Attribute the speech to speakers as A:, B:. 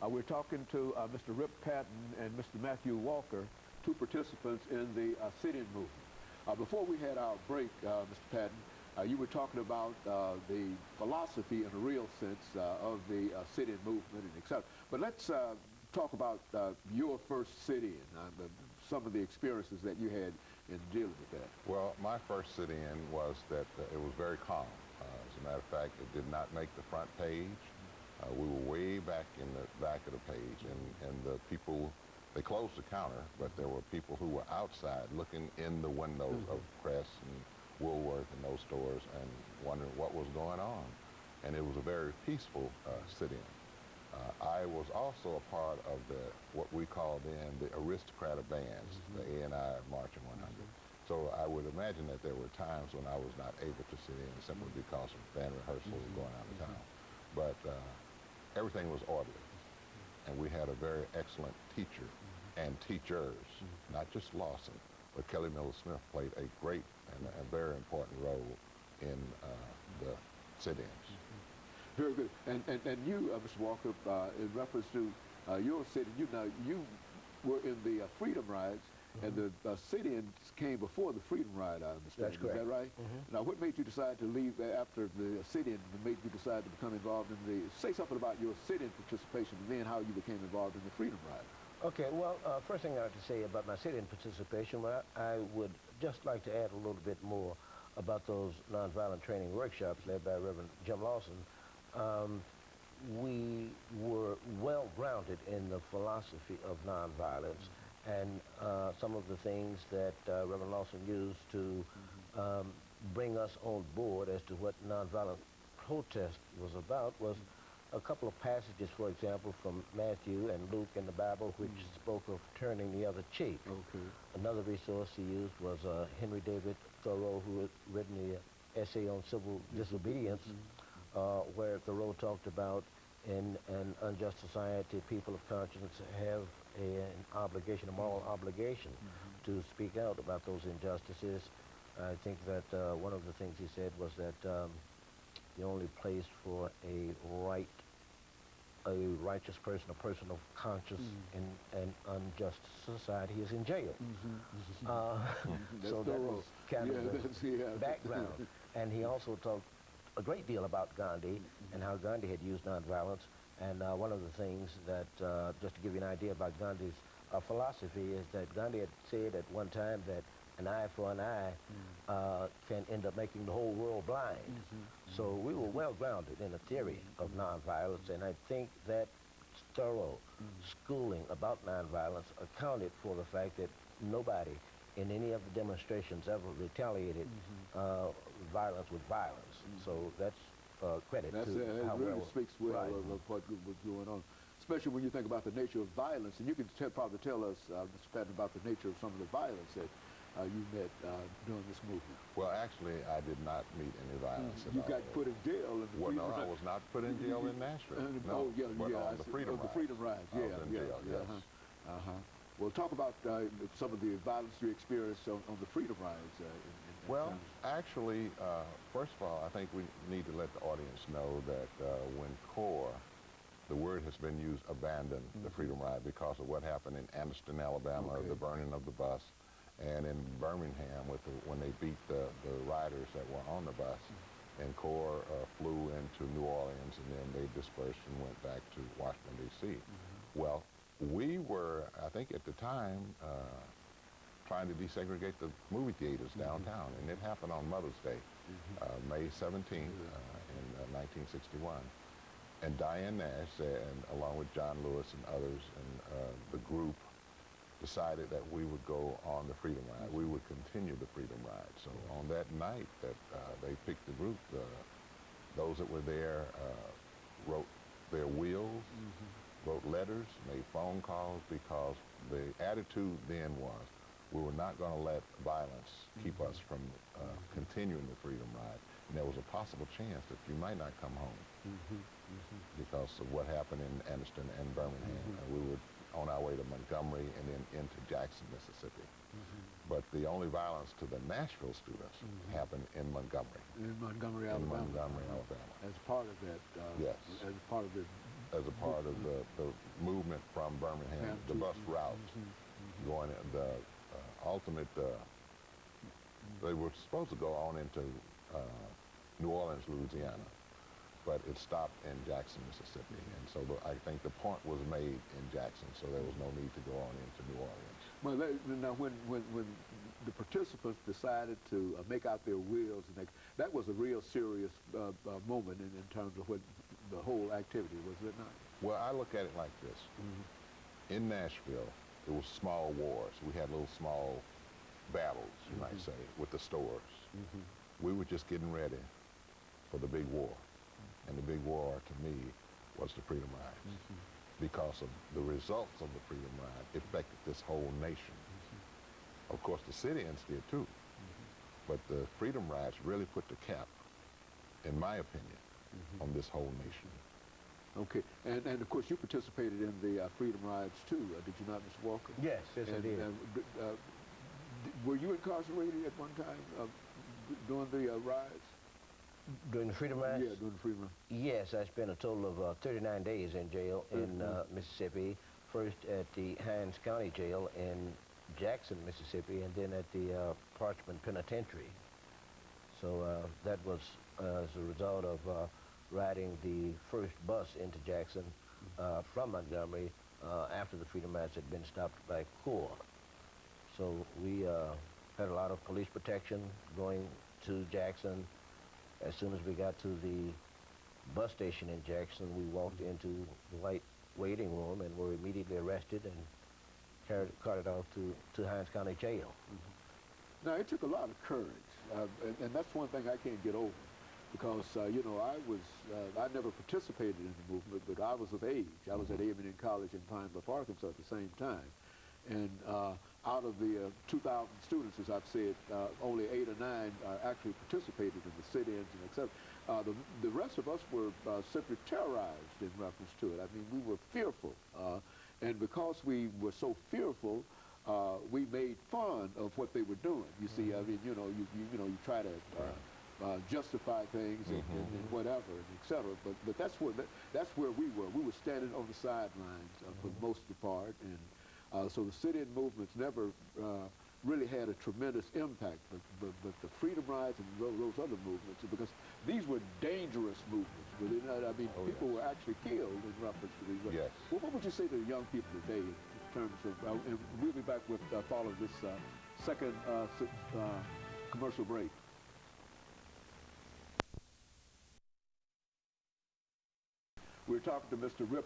A: We're talking to Mr. RPatton and Mr. Matthew Walker, two participants in the sit-in movement. Before we had our break, Mr. Patton, you were talking about the philosophy in a real sense of the sit-in movement and etc. But let's talk about your first sit-in, some of the experiences that you had in dealing with that.
B: Well, my first sit-in was that it was very calm. As a matter of fact, it did not make the front page. We were way back in the back of the page, and the people, they closed the counter, but there were people who were outside looking in the windows of Press and Woolworth and those stores and wondering what was going on. And it was a very peaceful sit-in. I was also a part of what we called then the aristocrat of bands, the A&I Marching 100. So I would imagine that there were times when I was not able to sit in simply because of band rehearsals going out of town. But everything was orderly, and we had a very excellent teacher and teachers, not just Lawson, but Kelly Miller Smith played a great and a very important role in the sit-ins.
A: Very good. And you, Mr. Walker, in reference to your sit-in, you were in the Freedom Rides, and the sit-ins came before the Freedom Ride, I understand.
C: That's correct.
A: Is that right? Now, what made you decide to leave after the sit-in and made you decide to become involved in the, say something about your sit-in participation and then how you became involved in the Freedom Ride?
C: Okay, well, first thing I have to say about my sit-in participation, well, I would just like to add a little bit more about those nonviolent training workshops led by Reverend Jim Lawson. We were well-grounded in the philosophy of nonviolence, and some of the things that Reverend Lawson used to bring us on board as to what nonviolent protest was about was a couple of passages, for example, from Matthew and Luke in the Bible, which spoke of turning the other cheek.
A: Okay.
C: Another resource he used was Henry David Thoreau, who had written the essay on civil disobedience, where Thoreau talked about in an unjust society, people of conscience have an obligation, a moral obligation, to speak out about those injustices. I think that one of the things he said was that the only place for a righteous person, a person of conscience in an unjust society is in jail. So that was kind of the background. And he also talked a great deal about Gandhi and how Gandhi had used nonviolence. And one of the things that, just to give you an idea about Gandhi's philosophy, is that Gandhi had said at one time that an eye for an eye can end up making the whole world blind. So we were well grounded in a theory of nonviolence, and I think that thorough schooling about nonviolence accounted for the fact that nobody in any of the demonstrations ever retaliated violence with violence. So that's credit to how
A: really
C: well
A: speaks well of what was going on, especially when you think about the nature of violence. And you can probably tell us, Mr. Patton, about the nature of some of the violence that you met during this movement.
B: Well, actually, I did not meet any violence at all.
A: You got put in jail in the Freedom Ride.
B: No, I was not put in jail in Nashville.
A: No,
B: but on the Freedom Ride.
A: The Freedom Ride,
B: I was in jail, yes.
A: Well, talk about some of the violence you experienced on the Freedom Rides.
B: Well, actually, first of all, I think we need to let the audience know that when CORE, the word has been used, abandoned the Freedom Ride because of what happened in Anniston, Alabama, the burning of the bus, and in Birmingham when they beat the riders that were on the bus. And CORE flew into New Orleans, and then they dispersed and went back to Washington, D.C. Well, we were, I think at the time, trying to desegregate the movie theaters downtown, and it happened on Mother's Day, May 17th in 1961. And Diane Nash and along with John Lewis and others and the group decided that we would go on the Freedom Ride. We would continue the Freedom Ride. So on that night that they picked the group, those that were there wrote their wills, wrote letters, made phone calls, because the attitude then was we were not going to let violence keep us from continuing the Freedom Ride. And there was a possible chance that you might not come home because of what happened in Anniston and Birmingham. And we were on our way to Montgomery and then into Jackson, Mississippi. But the only violence to the Nashville students happened in Montgomery.
A: In Montgomery, Alabama.
B: In Montgomery, Alabama.
A: As part of that,
B: yes.
A: As part of the
B: as a part of the movement from Birmingham, the bus route going in, the ultimate, they were supposed to go on into New Orleans, Louisiana, but it stopped in Jackson, Mississippi. And so I think the point was made in Jackson, so there was no need to go on into New Orleans.
A: Well, now when the participants decided to make out their wheels, and that was a real serious moment in terms of what the whole activity, was it not?
B: Well, I look at it like this. In Nashville, it was small wars. We had little small battles, you might say, with the stores. We were just getting ready for the big war. And the big war, to me, was the Freedom Rides. Because of the results of the Freedom Ride affected this whole nation. Of course, the sit-ins did too. But the Freedom Rides really put the cap, in my opinion, on this whole nation.
A: Okay, and of course you participated in the Freedom Rides too, did you not, Mr. Walker?
C: Yes, yes, I did.
A: Were you incarcerated at one time during the rides?
C: During the Freedom Rides?
A: Yeah, during the Freedom Rides.
C: Yes, I spent a total of 39 days in jail in Mississippi. First at the Hinds County Jail in Jackson, Mississippi, and then at the Parchman Penitentiary. So that was as a result of riding the first bus into Jackson from Montgomery after the Freedom Rides had been stopped by Corps. So we had a lot of police protection going to Jackson. As soon as we got to the bus station in Jackson, we walked into the white waiting room and were immediately arrested and carted off to Hinds County Jail.
A: Now, it took a lot of courage, and that's one thing I can't get over, because, you know, I never participated in the movement, but I was of age. I was at A&M College in Pine Bluff, Arkansas at the same time. And out of the 2,000 students, as I've said, only 8 or 9 actually participated in the sit-ins and et cetera. The rest of us were simply terrorized in reference to it. I mean, we were fearful. And because we were so fearful, we made fun of what they were doing. You see, I mean, you know, you try to justify things and whatever, and et cetera. But that's where we were. We were standing on the sidelines for the most part, and so the sit-in movements never really had a tremendous impact, but the Freedom Rides and those other movements, because these were dangerous movements, were they not? I mean, people were actually killed in reference to these.
B: Yes.
A: Well, what would you say to the young people today in terms of, and we'll be back with following this second commercial break. We're talking to Mr. Rip